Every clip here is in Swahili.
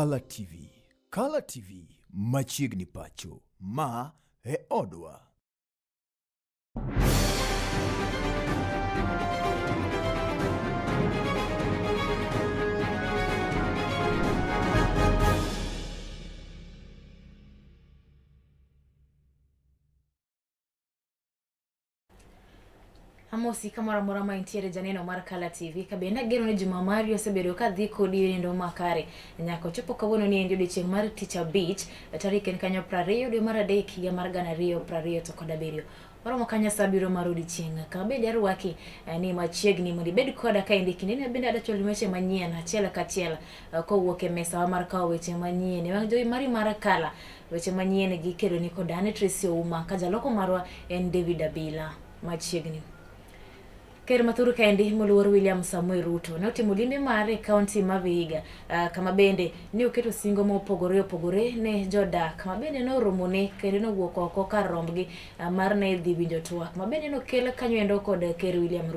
Color TV. Color TV machiegni pacho ma e odwa. Amosi kamora mora ma intiere janeno mar Color TV kabenda gero ne juma mari osebedo ka dhi kodi endo makare nyako chopo kawuono ni endi odiochieng' mar Tich Abich tarik en kanyo 20 dwe mar adek higa mar 2027 oromo kanya sabiro mar odiochieng' ka bende arwaki ni machiegni mondo ibed koda ka endi kinde ne bende adachol weche manyien achiel kachiel kowuok e mesa mar kawo weche manyien wang' jowi mari mar Color weche manyien gi kero ni koda ne Tracy Ouma ka jaloko marwa en David Abila machiegni. Ker Mathuru kendi moluor William Samoei Ruto ne otimo limbe mare kaunti ma Vihiga kama bende ne oketo singo opogore ne jodak kama bende ne oromone kendo ne owuok oko kar rombgi mar ne dhi winjo twak kama bende ne okel kanyo endo kod Ker William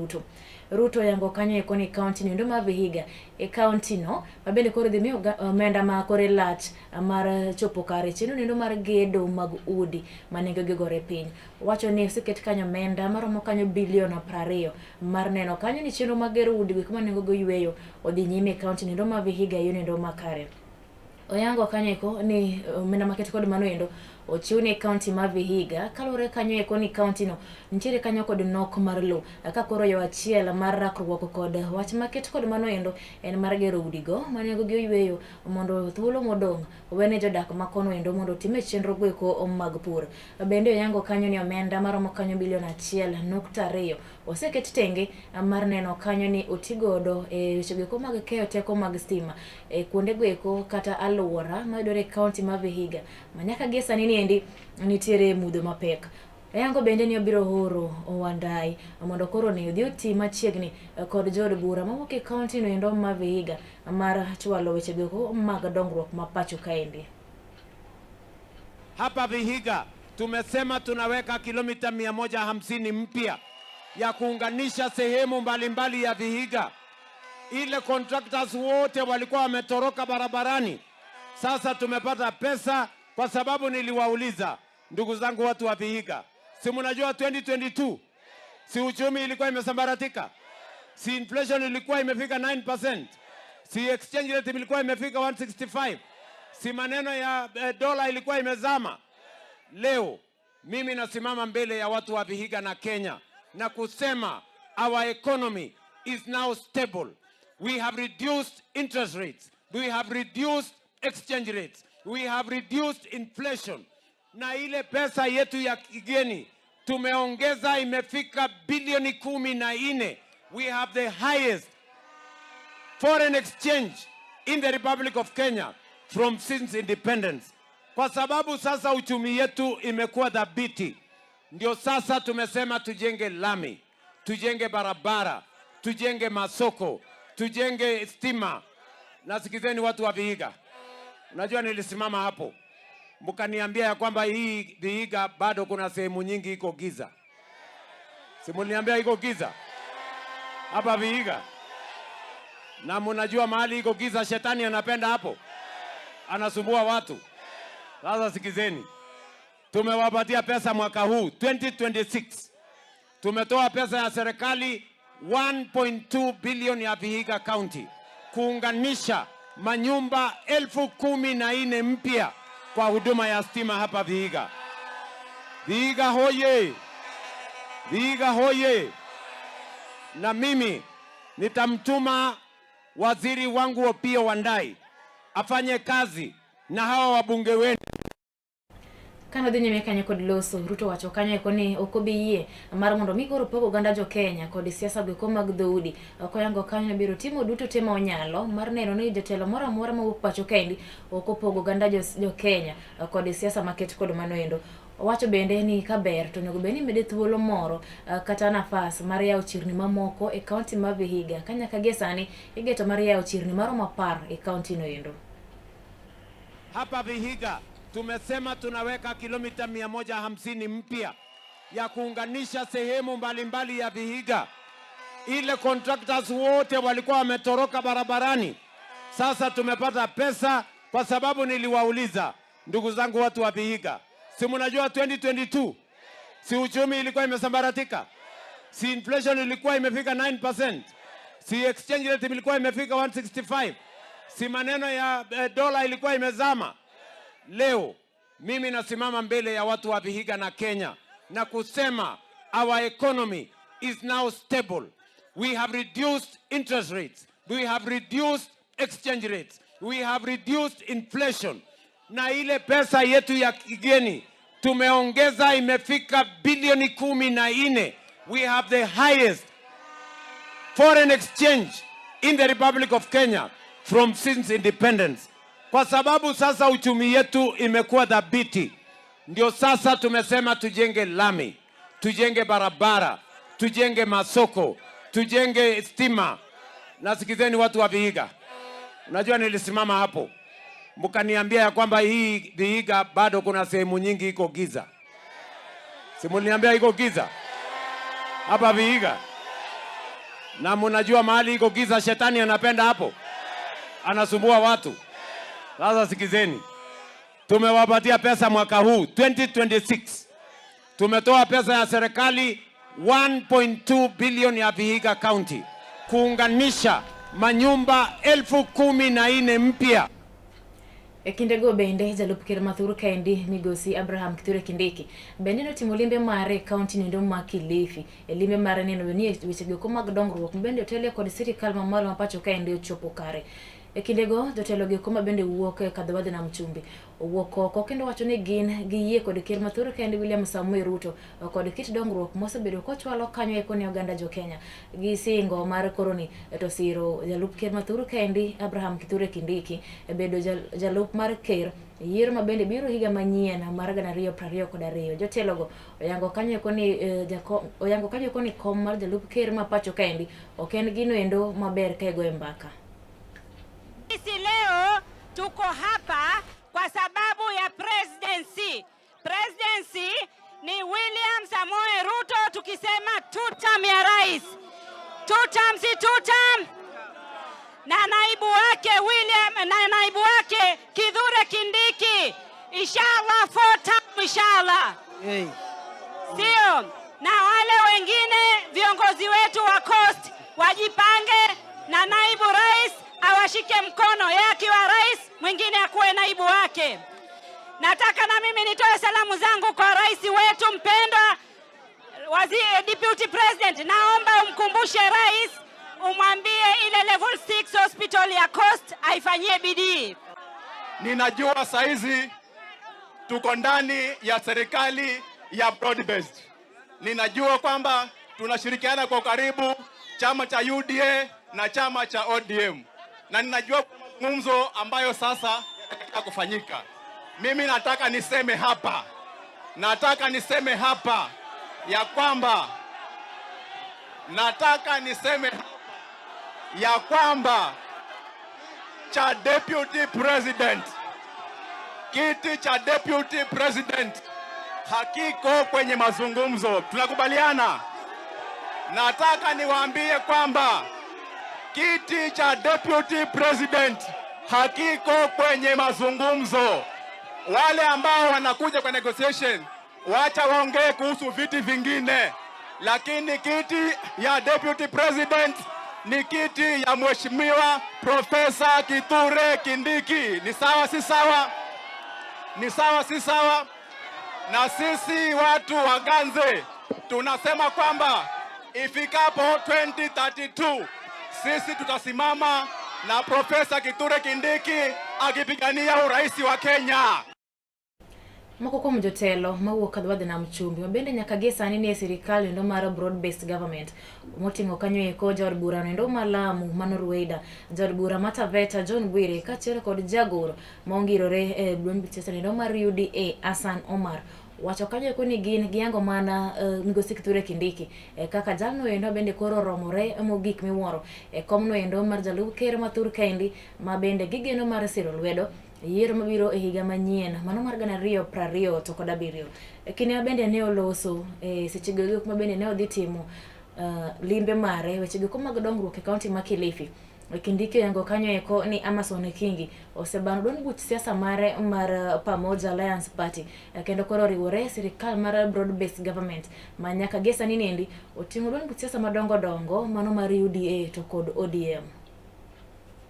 Ruto yango kanyo eko ni kaunti endo ma Vihiga e kaunti no mabende koro dhi miyo omenda ma kore lach mar chopo kare cheno endo mar gedo mag udi manengo gigore piny wacho ni oseket kanyo omenda maromo kanyo bilion 20 mar neno kanyo ni cheno magero udi gik manengo go yweyo odhi nyime kaunti endo ma Vihiga yo endo makare oyango kanyo eko ni omenda maket kod mano endo ochiw ne kaunti ma Vihiga kalore kanyo eko ni kaunti no nitiere kanyo kod nok mar lo ka koro yo achiel mar rakruok kod wach maket kod mano endo en mar gero udigo manego gi yweyo mondo thuolo modong wene jodak makono endo mondo time chenro go eko mag pur bende oyango kanyo ni omenda maromo kanyo bilion 1.2 oseket tenge mar neno kanyo ni otigodo e weche go mag keyo teko mag stima e kuonde go eko kata aluora mayudore kaunti ma Vihiga manyaka gi sani endi nitiere mudho mapek yango bende ni obiro horo Wandai mondo koro ne odhi oti machiegni kod jod bura mawuok e kaunti no endo ma Vihiga mar chwalo weche go mag dongruok ma pacho kaendi. Hapa Vihiga tumesema tunaweka kilomita 150 mpya ya kuunganisha sehemu mbalimbali ya Vihiga. Ile contractors wote walikuwa wametoroka barabarani. Sasa tumepata pesa kwa sababu niliwauliza ndugu zangu watu wa Vihiga, si mnajua 2022 si uchumi ilikuwa imesambaratika, si inflation ilikuwa imefika 9%, si exchange rate ilikuwa imefika 165, si maneno ya dola ilikuwa imezama. Leo mimi nasimama mbele ya watu wa Vihiga na Kenya na kusema our economy is now stable. We have reduced interest rates, we have reduced exchange rates, we have reduced inflation. Na ile pesa yetu ya kigeni tumeongeza imefika bilioni 14. We have the highest foreign exchange in the Republic of Kenya from since independence. Kwa sababu sasa uchumi yetu imekuwa dhabiti, ndio sasa tumesema tujenge lami, tujenge barabara, tujenge masoko, tujenge stima. Nasikizeni watu wa Vihiga, unajua nilisimama hapo mkaniambia ya kwamba hii Vihiga bado kuna sehemu nyingi iko giza. Simuliambia iko giza hapa Vihiga? Na mnajua mahali iko giza shetani anapenda hapo, anasumbua watu. Sasa sikizeni, tumewapatia pesa mwaka huu 2026. Tumetoa pesa ya serikali 1.2 bilioni ya Vihiga County kuunganisha manyumba 14,000 mpya kwa huduma ya stima hapa Vihiga. Vihiga hoye! Vihiga hoye! Na mimi nitamtuma waziri wangu Opiyo Wandayi afanye kazi na hawa wabunge wenu. Kano dhi nyime kanyo kod loso Ruto wacho kanyo eko ni okobiyie mar mondo migoro pogo ganda jo Kenya kod siasa go mag dhoudi okoyango kanyo biro timo duto tema onyalo mar neno ni jotelo moro amora mawuok pacho kendi okopogo ganda jo Kenya kod siasa maket kod mano endo wacho bende ni kaber to nego beni mede thuolo moro kata nafas mar yawo chirni mamoko e kaunti ma Vihiga kanyaka gi sani igeto mar yawo chirni maromo 10 e kaunti no endo. Hapa Vihiga tumesema tunaweka kilomita 150 mpya ya kuunganisha sehemu mbalimbali ya Vihiga. Ile contractors wote walikuwa wametoroka barabarani. Sasa tumepata pesa kwa sababu niliwauliza ndugu zangu watu wa Vihiga, si mnajua 2022 si uchumi ilikuwa imesambaratika, si inflation ilikuwa imefika 9%, si exchange rate ilikuwa imefika 165, si maneno ya dola ilikuwa imezama. Leo mimi nasimama mbele ya watu wa Vihiga na Kenya na kusema our economy is now stable. We have reduced interest rates. We have reduced exchange rates. We have reduced inflation. Na ile pesa yetu ya kigeni tumeongeza imefika bilioni 14. We have the highest foreign exchange in the Republic of Kenya from since independence. Kwa sababu sasa uchumi yetu imekuwa dhabiti, ndio sasa tumesema tujenge lami, tujenge barabara, tujenge masoko, tujenge stima. Nasikizeni watu wa Vihiga, unajua nilisimama hapo mkaniambia ya kwamba hii Vihiga bado kuna sehemu nyingi iko giza. Si mliniambia iko giza hapa Vihiga? Na mnajua mahali iko giza shetani anapenda hapo, anasumbua watu. Sasa sikizeni, tumewapatia pesa mwaka huu 2026. Tumetoa pesa ya serikali 1.2 billion ya Vihiga County kuunganisha manyumba 14,000 mpya. Ekindego bende jalup ker Mathuru Kaindi migosi Abraham Kithure Kindiki bende no timo limbe mare county nindo ma Kilifi. Limbe mare neno ni wechego ko mag dongruok bende otele kod sirikal mamalo mapacho Kaindi ochopo kare. Ekindego jotelo gi kuma bende wuok e kadhwadhi na mchumbi wuok oko kendo wacho ni gin gi yie kod ker Mathuru Kaindi William Samuel Ruto kod kit dongruok mosebedo kochwalo kanyo e koni oganda jo Kenya gi singo mar koroni to siro jalup ker Mathuru Kaindi Abraham Kithure Kindiki bedo jalup mar ker yiero mabende biro higa manyien mar 2022. Jotelogo oyango kanyo koni kom mar jalup ker mapacho Kaindi ok en gino endo maber kaego e mbaka. Sisi leo tuko hapa kwa sababu ya presidency. Presidency ni William Samoei Ruto, tukisema two-term ya rais. Two-term si two-term. Na naibu wake Kithure Kindiki. Inshallah 4-term inshallah. Hey. Sio. Na wale wengine viongozi wetu wa Coast wajipange na naibu rais awashike mkono, yeye akiwa rais mwingine akuwe naibu wake. Nataka na mimi nitoe salamu zangu kwa rais wetu mpendwa, deputy president. Naomba umkumbushe rais, umwambie ile level 6 hospital ya Coast aifanyie bidii. Ninajua saizi tuko ndani ya serikali ya broad based. Ninajua kwamba tunashirikiana kwa karibu chama cha UDA na chama cha ODM. Na ninajua mazungumzo ambayo sasa yanataka kufanyika. Mimi nataka niseme hapa ya kwamba cha deputy president, kiti cha deputy president hakiko kwenye mazungumzo. Tunakubaliana? Nataka niwaambie kwamba kiti cha deputy president hakiko kwenye mazungumzo. Wale ambao wanakuja kwa negotiation wacha waongee kuhusu viti vingine, lakini kiti ya deputy president ni kiti ya Mheshimiwa Profesa Kithure Kindiki. Ni sawa si sawa? Ni sawa si sawa? Na sisi watu wa Ganze tunasema kwamba ifikapo 2032 sisi tutasimama na Profesa Kithure Kindiki akipigania urais wa Kenya. Moko kuom jotelo mawuok kadhwadhi na mchumbi mabende nyaka gie sani ni sirikal endo mar broad based government moting'o kanyo eko jaod bura endo mar Lamu Mano Rueda, jaod bura ma Taveta John Bwire kaachiel kod jagoro maongirore e Blombi endo mar UDA Hassan Omar wacho kanyo eko ni gin giango mana migosi Kithure Kindiki kaka jalno endo bende koro romore mogik miwuoro komno endo mar jalup ker Mathuru Kaindi ma bende gigeno mar siro lwedo yiero mabiro e higa manyien mano mar 2027. Kine bende ne oloso sechego kuma bende ne odhi timo limbe mare wechego mag dongruok e kaunti ma Kilifi. Kindiki yango kanyo eko ni Amason Kingi osebano don buch siasa mare mar Pamoja Alliance Party kendo koro riwore sirikal mar broad based government manyaka gesa ni nendi otingo don buch siasa madongo dongo mano mar UDA to kod ODM.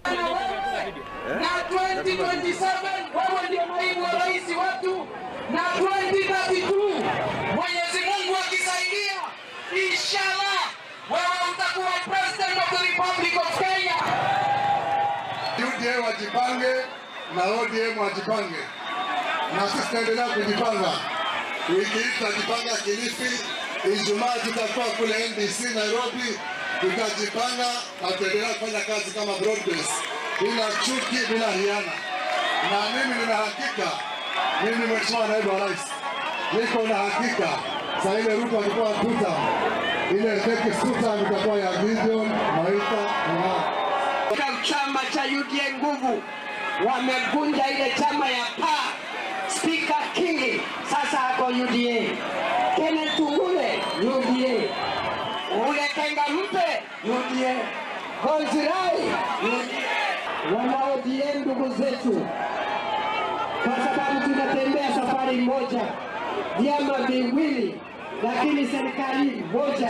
Na 2027 wewe ndio naibu wa rais watu, na 2032 Mwenyezi Mungu akisaidia inshallah wewe utakuwa president of the Republic of Kenya. UDA wajipange na ODM wajipange, na sisi tunaendelea kujipanga. Wiki hii tutajipanga Kilifi, Ijumaa tutakuwa kule NDC Nairobi, tutajipanga na tutaendelea kufanya kazi kama broad base, bila chuki, bila hiana. Na mimi nina hakika, mimi Mheshimiwa Naibu wa Rais, niko na hakika saa ile Ruto alikuwa tuta ile teki suta itakuwa ya Gideon Maita na chama cha UDA nguvu wamegunja ile chama ya PA. Speaker Kingi sasa ako UDA, Kenneth Tungule UDA, ule Kenga Mpe UDA, Konzirai UDA. Wana ODM ndugu zetu, kwa sababu tunatembea safari moja, vyama viwili lakini serikali moja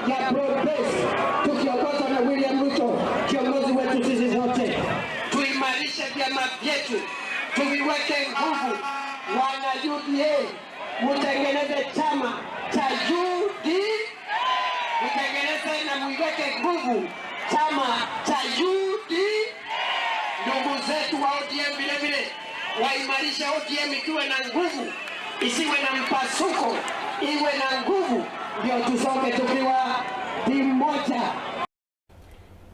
ya broad base, tukiongozwa na William Ruto, kiongozi wetu sisi zote. Tuimarishe vyama vyetu, tuviweke nguvu. Wana UDA, mutengeneze chama cha UDA, mutengeneze na muiweke nguvu chama cha UDA. Ndugu zetu wa ODM vile vile waimarishe ODM ikiwe na nguvu, isiwe na mpasuko, iwe na nguvu, ndio tusonge tukiwa timu moja.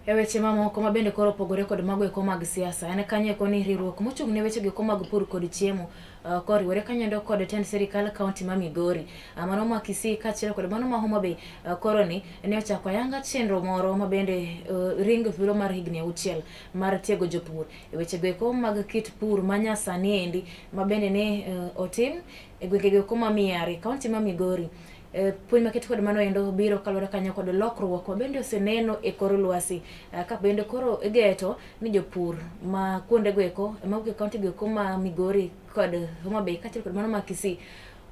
Weche mamoko mabende koro pogore kod mago eko mag siasa ene kanye ko ni riwruok mochung ne weche go mag pur kod chiemo kori wore kanye ndo kod tend serikal county ma Migori mano ma Kisii kachiro kod mano ma Homa Bay koro ni ne ochako yanga chenro moro mabende ring thuolo mar higni auchiel mar tiego jopur weche go eko mag kit pur manyasani endi mabende ne otim gwenge go ma Miari county ma Migori. Puonj maket kod mano endo biro kalore kanyo kod lokruok mabende oseneno e kor lwasi ka bende koro igeto ni jopur ma kuonde go eko mauke county go eko ma Migori kod Homa Bay kachiro kod mano ma Kisii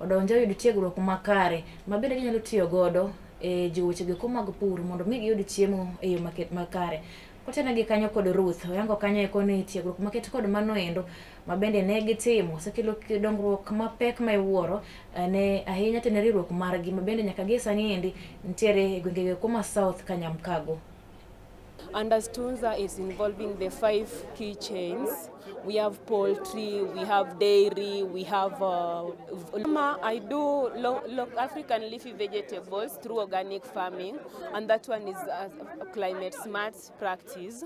odonjo yudo tiegruok makare mabende ginyalo tiyo godo e jiwo weche go eko mag pur mondo mi giyud chiemo e yo makare. Kotena gi kanyo kod Ruth oyango kanyo eko ni tiegruok maket kod mano endo mabende ne gitimo sekelo dongruok mapek ma iwuoro ne ahinya tene riwruok margi mabende nyaka gi sani endi ntiere gwenge kuma South Kanyamkago. And as Tunza is involving the 5 key chains, we have poultry, we have dairy, we have I do African leafy vegetables through organic farming, and that one is a climate smart practice.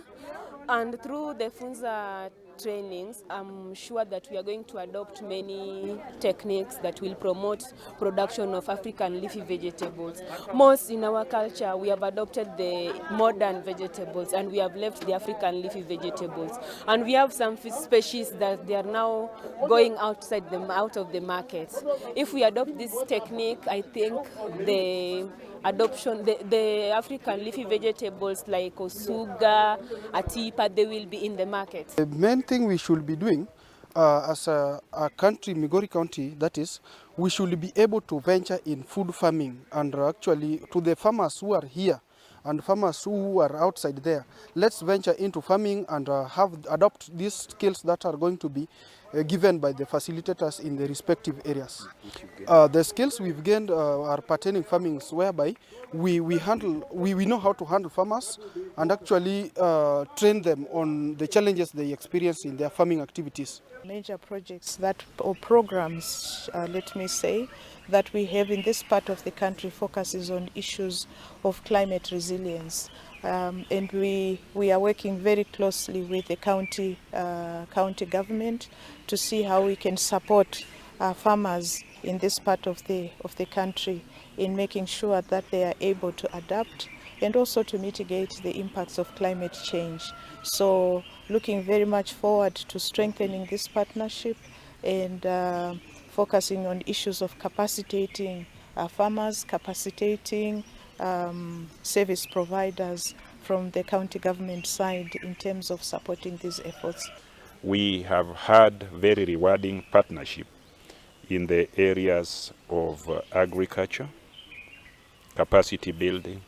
And through the Funza trainings, I'm sure that we are going to adopt many techniques that will promote production of African leafy vegetables. Most in our culture, we have adopted the modern vegetables and we have left the African leafy vegetables. And we have some species that they are now going out of the market. If we adopt this technique, I think the African leafy vegetables like Osuga, Atipa, they will be in the market. The main thing we should be doing as a country, Migori County, that is, we should be able to venture in food farming and actually to the farmers who are here and farmers who are outside there, let's venture into farming and adopt these skills that are going to be given by the facilitators in the respective areas. The skills we've gained are pertaining farmings whereby we know how to handle farmers and actually train them on the challenges they experience in their farming activities. Major projects or programs, let me say, that we have in this part of the country focuses on issues of climate resilience. And we are working very closely with the county government to see how we can support farmers in this part of the country in making sure that they are able to adapt and also to mitigate the impacts of climate change. So looking very much forward to strengthening this partnership and focusing on issues of capacitating farmers, capacitating service providers from the county government side in terms of supporting these efforts? We have had very rewarding partnership in the areas of agriculture, capacity building,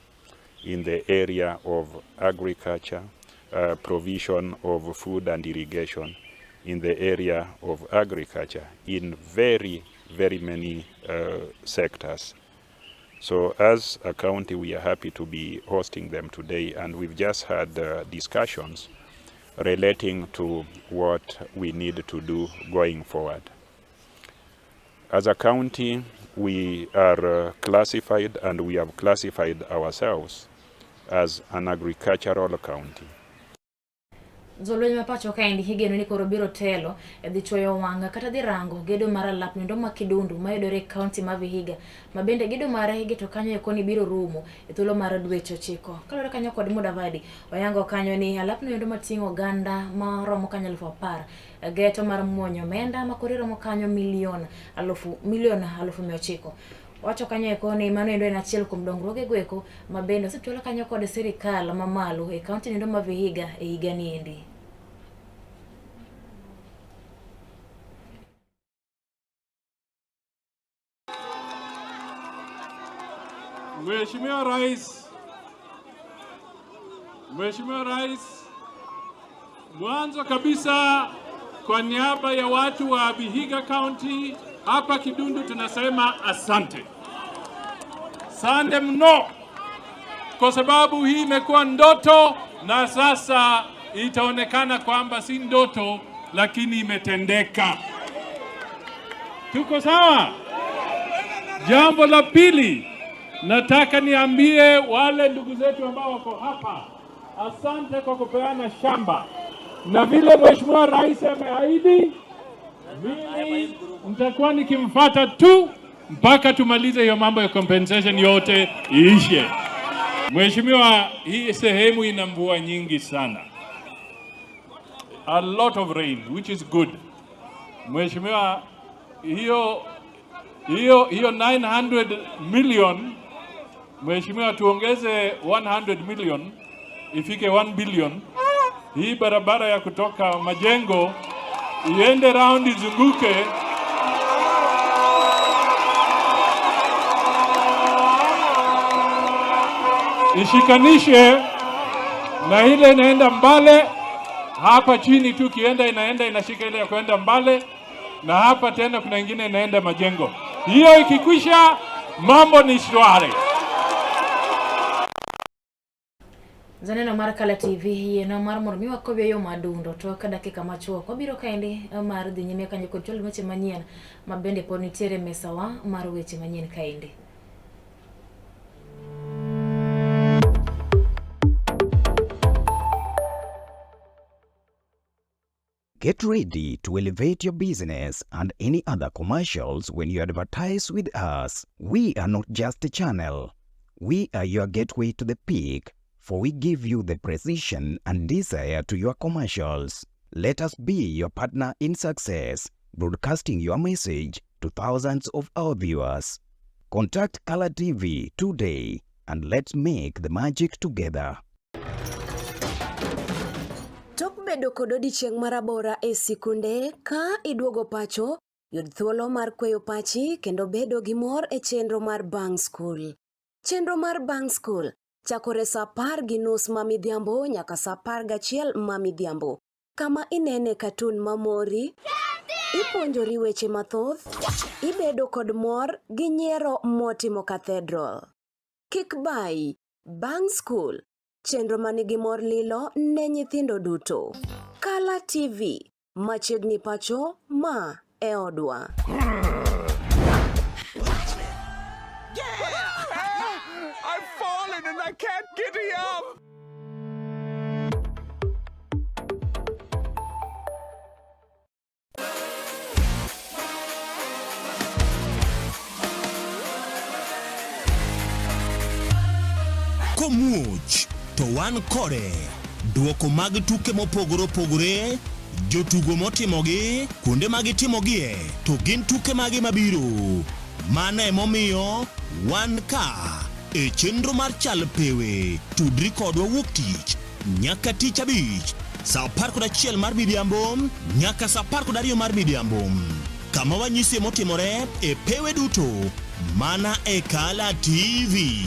in the area of agriculture, provision of food and irrigation, in the area of agriculture, in very, very many sectors. So as a county, we are happy to be hosting them today, and we've just had discussions relating to what we need to do going forward. As a county, we are classified, and we have classified ourselves as an agricultural county. Zolwenye mapacho kaindi higeno ni korobiro telo dhichoyo wanga kata dhirango gedo mara lap ndo makidundu mayudore county ma Vihiga mabende gedo mara hige to kanyo ekoni biro rumo ethuolo mara dwecho chiko kalore kanyo kod Mudavadi oyango kanyo ni alapno ndo matingo ganda maromo kanyo 10,000 geto mar muonyo menda makoriro mo kanyo milion 900,000 wacho kanyo ekoni mano ndo en achiel kuom dongruoge gweko mabende osetuolo kanyo kod sirikal mamalo e county ndo ma Vihiga e higa ni endi. Mheshimiwa Rais, mwanzo kabisa kwa niaba ya watu wa Vihiga County hapa Kidundu tunasema asante. Asante mno kwa sababu hii imekuwa ndoto na sasa itaonekana kwamba si ndoto lakini imetendeka. Tuko sawa? Jambo la pili, nataka niambie wale ndugu zetu ambao wako hapa, asante kwa kupeana shamba. Na vile Mheshimiwa Rais ameahidi, mimi nitakuwa nikimfuata tu mpaka tumalize hiyo mambo ya compensation yote iishe. Mheshimiwa, hii sehemu ina mvua nyingi sana. A lot of rain, which is good. Mheshimiwa, hiyo 900 million, Mheshimiwa, tuongeze 100 million ifike 1 billion. Hii barabara ya kutoka Majengo iende round izunguke ishikanishe na ile inaenda Mbale. Hapa chini tu kienda inaenda inashika ile ya kwenda Mbale, na hapa tena kuna ingine inaenda Majengo. Hiyo ikikwisha mambo ni shwari. Zaneno mar Kala TV yena mar mormiwa kobyo yo madundo to ka dakika machuo ko biro kaende mar dhi nyime kanyo kontrol weche manyien mabende pod nitiere mesawa mar weche manyien kaende. Get ready to elevate your business and any other commercials when you advertise with us. We are not just a channel. We are your gateway to the peak, for we give you the precision and desire to your commercials. Let us be your partner in success, broadcasting your message to thousands of our viewers. Contact Kala TV today and let's make the magic together. Tok bedo kod odiochieng' marabora e sikunde ka iduogo pacho, yud thuolo mar kweyo pachi kendo bedo gi mor e chenro mar Bang School. Chenro mar Bang School chakore sa 10:30 mamidhiambo nyaka sa 11 mamidhiambo. Kama inene katun mamori, ipuonjori weche mathoth, ibedo kod mor gi nyiero motimo Cathedral. Kik bai, Bang School, chenro manigi mor lilo ne nyithindo duto. Kala TV, machiegni pacho ma e odwa. I've fallen and I can't get up. Komuch to wan kore duoko mag tuke mopogore opogore, jotugo motimogi, kuonde magitimogie, to gin tuke magi mabiro. Mane momiyo wan ka e chenro mar chal pewe. Tudri kodwa wuok tich nyaka tich abich saa 11 mar midhiambo nyaka saa 12 mar midhiambo. Kama wanyisi motimore e pewe duto mana e Kala TV.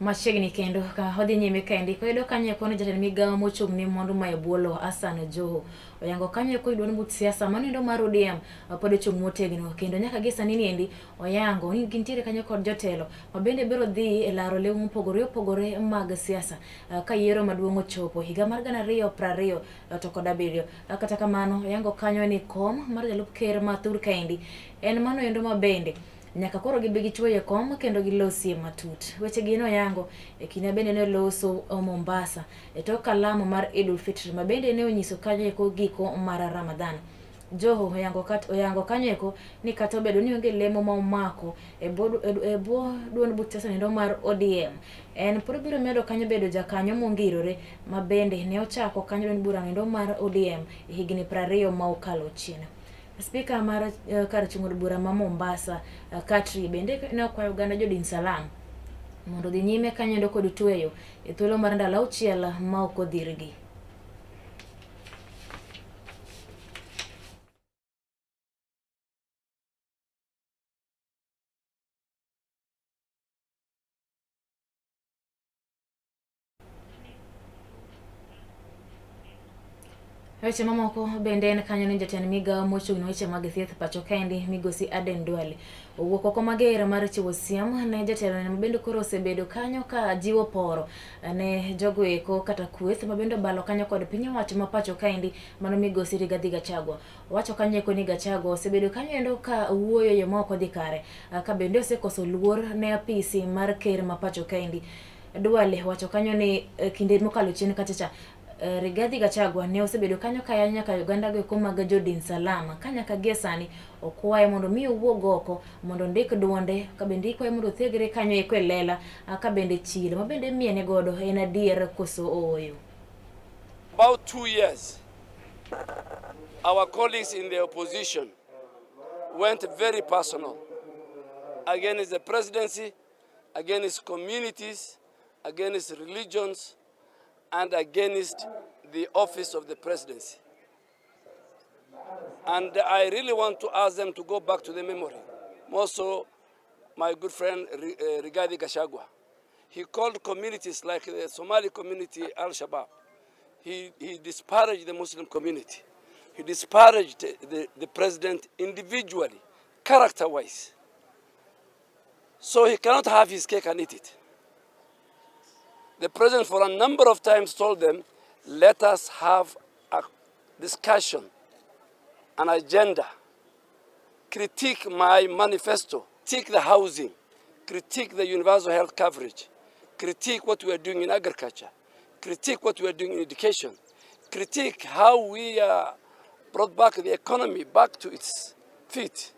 Machiegni kendo ka hodhi nyime kendi ko yudo kanyo kono jatend migawo mochung' ni mwandu ma ebwolo Hassan Joho oyango kanyo ko idwon but siasa manindo mar ODM pod ochung' motegno kendo nyaka gi sani niendi oyango ni gintiere kanyo kod jotelo ma bende biro dhi e laro lew mopogore mag siasa ka yiero maduong' ochopo higa mar 2020 to kod 7. Kata kamano oyango kanyo ni kom mar jalup ker Mathur Kendi en mano yendo mabende nyaka koro gibi gichwoye kom kendo gilosie matut. Weche gino yango e kina bende ne loso Mombasa e tok kalamu mar Idul Fitr ma bende ne onyiso kanyo ko giko mar Ramadan. Joho oyango kanyo ni kata obedo ni onge lemo ma omako e bo duond butesa nindo mar ODM en pod biro medo kanyo bedo jakanyo mongirore ma bende ne ochako kanyo duond bura nindo mar ODM e higni 20 ma okalo chien. Speaker mar kar chung'o bura ma Mombasa Katri bende ne okwayo oganda jodin Salam mondo dhi nyime kanyo kod tweyo e thuolo mar ndalo 6 ma ok odhirgi. Weche mamoko bende en kanyo ni jatend migawo mochung' weche mag thieth pacho kendi migosi Aden Duale owuok oko mager mar chiwo siem ne jatelo ne bende koro osebedo kanyo ka jiwo poro ne jogo eko kata kweth ma bende balo kanyo kod piny owacho ma pacho kendi mano migosi Rigathi Gachagua. Wacho kanyo ni Gachagua osebedo kanyo endo ka wuoyo yo moko dhi kare ka bende osekoso luor ne apisi mar ker ma pacho kendi. Duale wacho kanyo ni kinde mokalo chien kachacha Rigathi Gachagua ne osebedo kanyo kaya nyaka Uganda go mag jodin Salama kanya ka gesani okwaye mondo mi owuog oko mondo ndik duonde ka bende ikwaye mondo thegre kanyo e kwelela ka bende chilo ma bende miene godo en adier koso oyo. About 2 years our colleagues in the opposition went very personal against the presidency, against communities, against religions, and against the office of the presidency. And I really want to ask them to go back to the memory. More so, my good friend Rigathi Gachagua. He called communities like the Somali community Al-Shabaab. He disparaged the Muslim community. He disparaged the president individually, character-wise. So he cannot have his cake and eat it. The president for a number of times told them, let us have a discussion, an agenda, critique my manifesto, critique the housing, critique the universal health coverage, critique what we are doing in agriculture, critique what we are doing in education, critique how we brought back the economy back to its feet.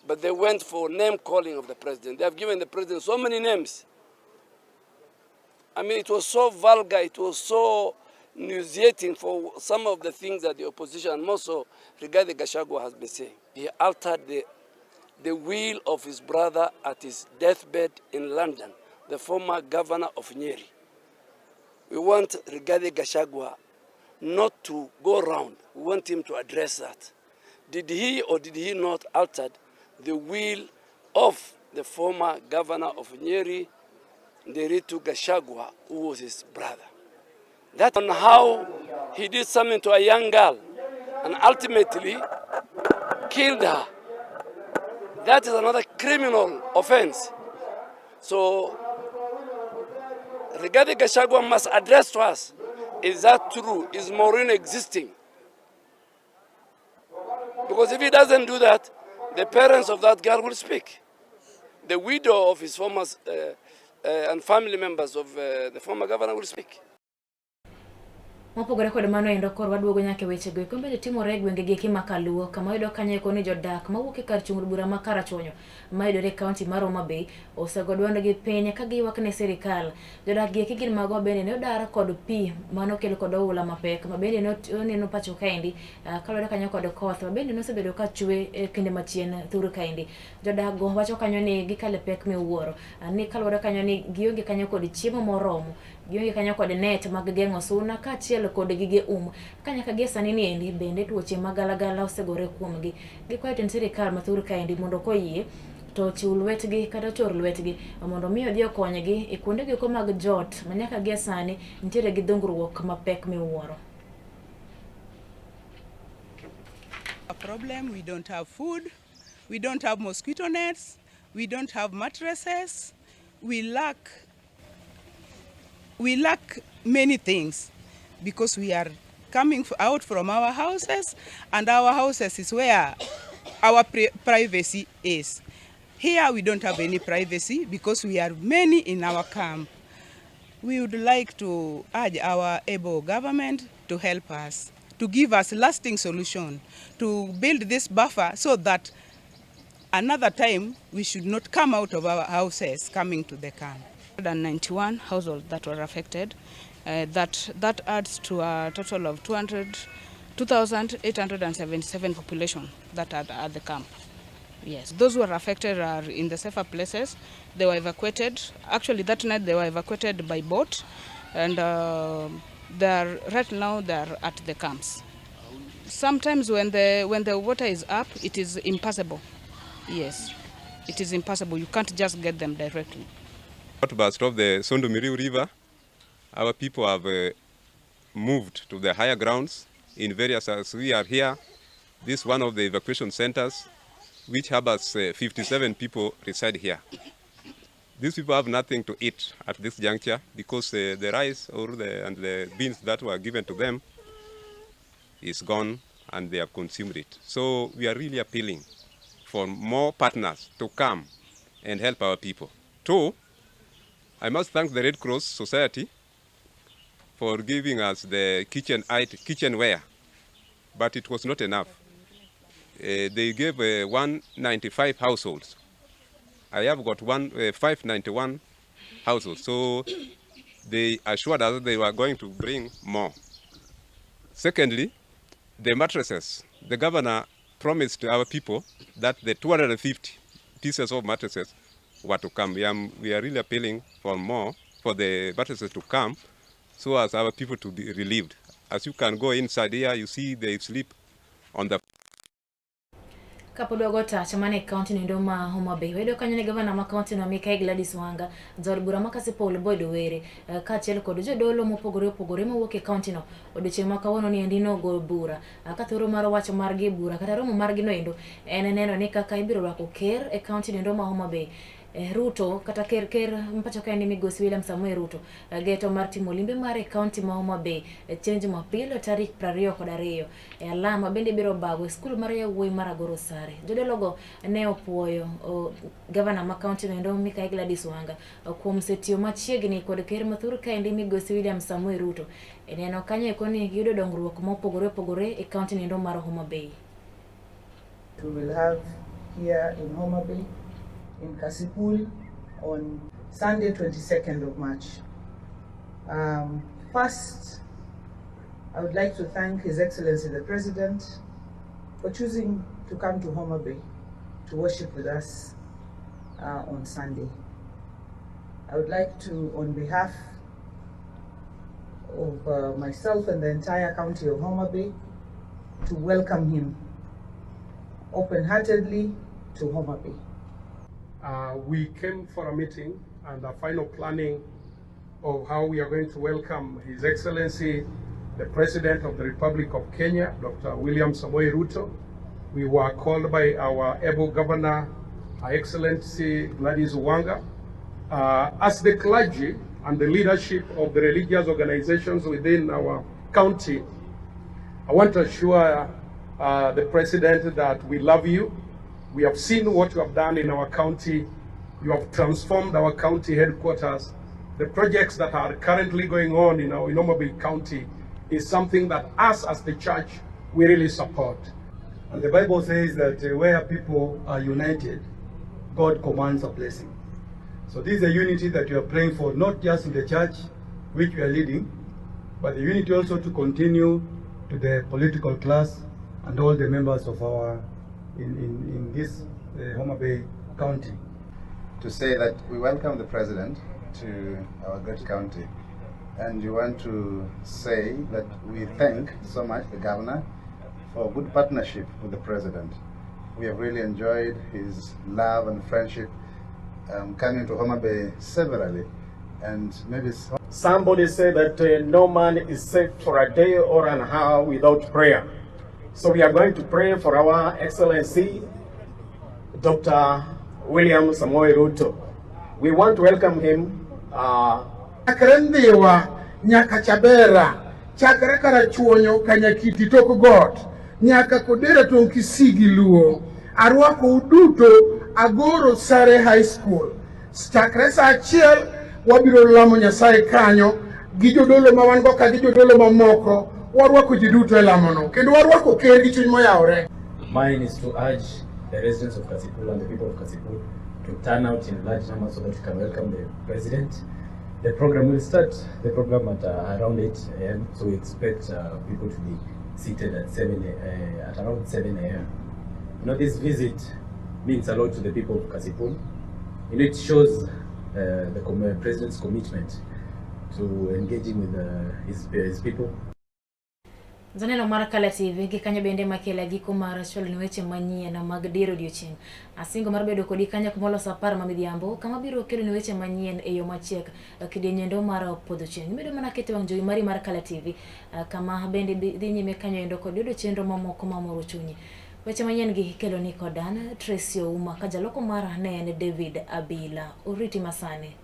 But they went for name calling of the president. They have given the president so many names. I mean, it was so vulgar, it was so nauseating for some of the things that the opposition, and also Rigathi Gachagua has been saying. He altered the will of his brother at his deathbed in London, the former governor of Nyeri. We want Rigathi Gachagua not to go around. We want him to address that. Did he or did he not alter the will of the former governor of Nyeri, Nderitu Gachagua, who was his brother? That's on how he did something to a young girl and ultimately killed her. That is another criminal offense. So Rigathi Gachagua must address to us, is that true? Is Maureen existing? Because if he doesn't do that, the parents of that girl will speak. The widow of his former and family members of the former governor will speak. Mopogore kod mano endo kor waduogo nyaka weche go kombe timore gwenge gi Makaluo kama yudo kanye koni jodak mawuok e kar chung bura ma Karachuonyo ma yudore kaunti mar Homa Bay osego dwond gi piny ka giywak ne sirikal. Jodak gi gin mago bende ne odar kod pi mano kelo kod oula mapek ma bende no pacho kaendi kalore kanyo kod koth ma bende no sebedo ka chwe kinde machien thuru kaendi. Jodak go wacho kanyo ni gikale pek miwuoro ni kalore kanyo ni gionge kanyo kod chiemo moromo, gionge kanyo kod net mag geng'o suna ka kod gige kanya ka sani ni endi bende tuoche magalagala osegore kuomgi. Gikwayo tend sirikal mathur kaendi mondo koyie to chiw lwetgi kata chor lwetgi mondo mi odhi okonygi e kuonde giko mag jot manyaka gie sani nitiere gi dhungruok mapek miwuoro. A problem, we don't have food, we don't have mosquito nets, we don't have mattresses, we lack many things. Because we are coming out from our houses, and our houses is where our privacy is. Here we don't have any privacy because we are many in our camp. We would like to urge our able government to help us, to give us lasting solution, to build this buffer so that another time we should not come out of our houses coming to the camp. 191 households that were affected. That adds to a total of 2,877 population that are at the camp. Yes, those who are affected are in the safer places. They were evacuated. Actually, that night they were evacuated by boat, and right now they are at the camps. Sometimes when the water is up, it is impassable. Yes, it is impassable. You can't just get them directly. Outburst of the Sondomiriu River. Our people have moved to the higher grounds in various areas. We are here. This is one of the evacuation centers, which harbors 57 people reside here. These people have nothing to eat at this juncture because the rice and the beans that were given to them is gone and they have consumed it. So we are really appealing for more partners to come and help our people. Two, I must thank the Red Cross Society for giving us the kitchenware, but it was not enough. They gave 195 households. I have got 591 households, so they assured us they were going to bring more. Secondly, the mattresses. The governor promised our people that the 250 pieces of mattresses were to come. We are really appealing for more, for the mattresses to come, so as our people to be relieved. As you can go inside here, you see they sleep on the Kapodogo tacha mane county ndo ma Homa Bay. Wedo kanyene governor ma county no Mikael Gladys Wanga, Zolbura makasi Paul Boyd Were, ka chel kod jodolo mopogore mowuok e county no. Odiochieng' ma kawuono ni ndino go bura. Ka thoro mar wacho margi bura kata romo margi no endo en neno ni kaka ibiro rwako ker e county ndo ma Homa Bay. Ruto kata ker mpacho kae ni Migosi William Samoei Ruto geto mar timo limbe mare county ma Homa Bay change mapile tarik 22 alama bende biro bago skul mar yawuoyi mar Agoro Sare. Jodologo ne opuoyo governor ma county ndo Mikael Gladys Wanga kuom setio machiegni kod ker mathur kae ndi Migosi William Samoei Ruto neno kanye koni yudo dongruok mopogore e county ndo mar Homa Bay. We will have here in Homa Bay in Kasipul on Sunday 22nd of March. First, I would like to thank His Excellency the President for choosing to come to Homa Bay to worship with us on Sunday. I would like to, on behalf of myself and the entire county of Homa Bay, to welcome him open-heartedly to Homa Bay. We came for a meeting and a final planning of how we are going to welcome His Excellency, the President of the Republic of Kenya, Dr. William Samoei Ruto. We were called by our able governor, Her Excellency Gladys Wanga. As the clergy and the leadership of the religious organizations within our county, I want to assure the President that we love you. We have seen what you have done in our county. You have transformed our county headquarters. The projects that are currently going on in our Homa Bay County is something that us as the church, we really support. And the Bible says that where people are united, God commands a blessing. So this is a unity that we are praying for, not just in the church, which we are leading, but the unity also to continue to the political class and all the members of our, in this Homa Bay County. To say that we welcome the President to our great county, and we want to say that we thank so much the Governor for good partnership with the President. We have really enjoyed his love and friendship coming to Homa Bay severally, and maybe somebody said that no man is safe for a day or an hour without prayer. So we are going to pray for our Excellency, Dr. William Samoei Ruto. We want to welcome him. Akrendiwa nyaka Chabera, chakre karachuonyo kanyakiti tok got, nyaka kodera tong Kisigi Luo, arwako uduto Agoro Sare High School. Chakre sa achiel wabiro lamo Nyasaye kanyo, gi jodolo ma wan go ka gi jodolo mamoko, warwako ji duto e lamono, kendo warwako ker gi chuny moyawore. Mine is to urge the residents of Kasipul and the people of Kasipul to turn out in large numbers so that we can welcome the President. The program will start at around 8 a.m. So we expect people to be seated at around 7 a.m. You know, this visit means a lot to the people of Kasipul. You know, it shows the President's commitment to engaging with his people. Zaneno mar Kala TV gikanyo bende makela giko mar shol ni weche manyien na mag diro diochieng. Asingo mar bedo kodi kanya kumolo sapar mamidhiambo kama biro kelo ni weche manyien e yo machiek kidienendo mar podho chieng. Bedo mana kete wang jowi mari mar Kala TV kama bende dhi nyime kanyo endo kod yudo chenro mamoko mamoro chunyi. Weche manyien gi kelo ni kodan Tracy Ouma kajaloko mar ne David Abila. Uriti masane.